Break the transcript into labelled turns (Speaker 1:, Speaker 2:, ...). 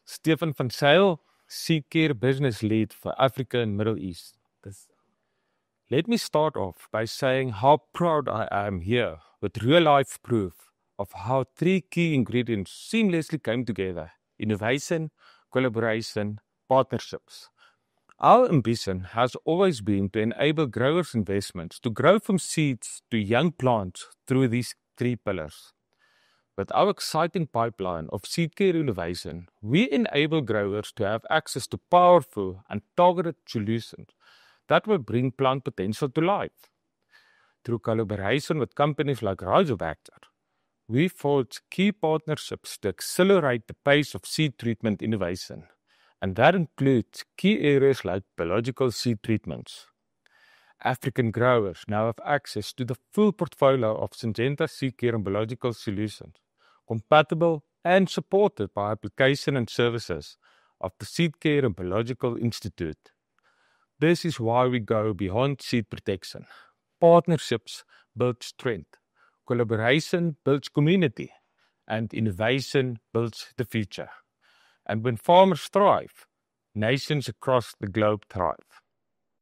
Speaker 1: Stefan van Zyl, Seed Care Business Lead for Africa and Middle East. Let me start off by saying how proud I am here with real-life proof of how three key ingredients seamlessly came together: innovation, collaboration, partnerships. Our ambition has always been to enable growers' investments to grow from seeds to young plants through these three pillars. With our exciting pipeline of seed care innovation, we enable growers to have access to powerful and targeted solutions that will bring plant potential to life. Through collaboration with companies like Rhizobacter, we forged key partnerships to accelerate the pace of seed treatment innovation, and that includes key areas like biological seed treatments. African growers now have access to the full portfolio of Syngenta seed care and biological solutions, compatible and supported by application and services of the Seed Care and Biological Institute. This is why we go beyond seed protection. Partnerships build strength, collaboration builds community, and innovation builds the future. And when farmers thrive, nations across the globe thrive.